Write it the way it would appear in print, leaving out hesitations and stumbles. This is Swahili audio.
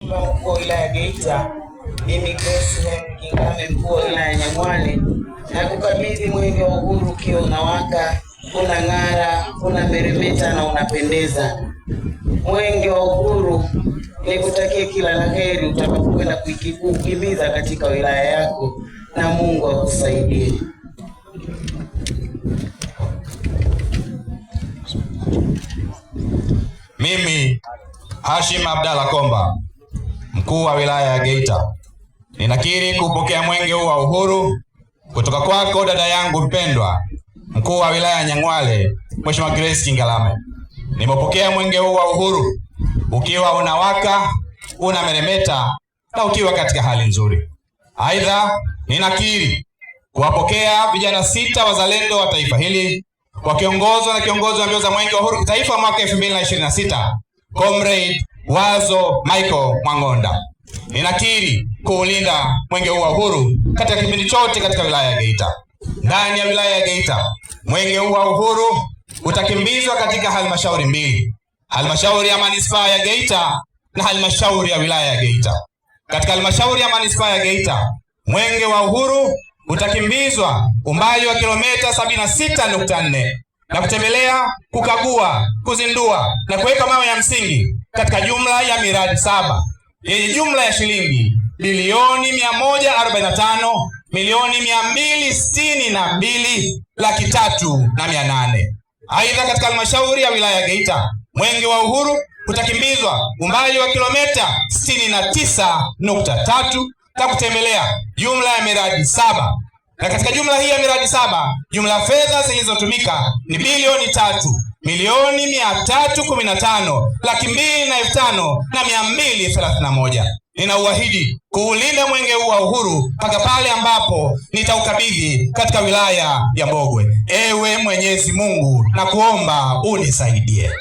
Mkuu wa wilaya Geita, mimi Grace Kingame, mkuu wa wilaya Nyang'hwale, na kukabidhi mwenge wa uhuru ukiwa unawaka, unang'ara, unameremeta na unapendeza. Mwenge wa uhuru nikutakie kila la heri utakapokwenda kukimbiza katika wilaya yako, na Mungu akusaidie. Mimi Hashim Abdalla Komba, mkuu wa wilaya ya Geita, ninakiri kupokea mwenge huu wa uhuru kutoka kwako dada yangu mpendwa, mkuu wa wilaya ya Nyang'hwale, Mheshimiwa Grace Kingame. Nimepokea mwenge huu wa uhuru ukiwa unawaka, unameremeta na ukiwa katika hali nzuri. Aidha, ninakiri kuwapokea vijana 6 wazalendo wa taifa hili wakiongozwa na kiongozi wa mbio za mwenge wa uhuru kitaifa mwaka 2026, Comrade Wazo Michael Mwangonda. Ninakiri kuulinda mwenge huu wa uhuru katika kipindi chote katika wilaya ya Geita. Ndani ya wilaya ya Geita, mwenge huu wa uhuru utakimbizwa katika halmashauri mbili: halmashauri ya manispaa ya Geita na halmashauri ya wilaya ya Geita. Katika halmashauri ya manispaa ya Geita, mwenge wa uhuru utakimbizwa umbali wa kilomita 76.4 na kutembelea, kukagua, kuzindua na kuweka mawe ya msingi katika jumla ya miradi 7 yenye jumla ya shilingi bilioni 145,262,300,800. Aidha, katika halmashauri ya wilaya ya Geita, mwenge wa uhuru utakimbizwa umbali wa kilomita 69.3 na kutembelea jumla ya miradi 7. Na katika jumla hii ya miradi 7, jumla fedha zilizotumika ni bilioni 3,315,205,231. Ninauahidi kuulinda mwenge huu wa uhuru mpaka pale ambapo nitaukabidhi katika wilaya ya Mbogwe. Ewe Mwenyezi Mungu, na kuomba unisaidie.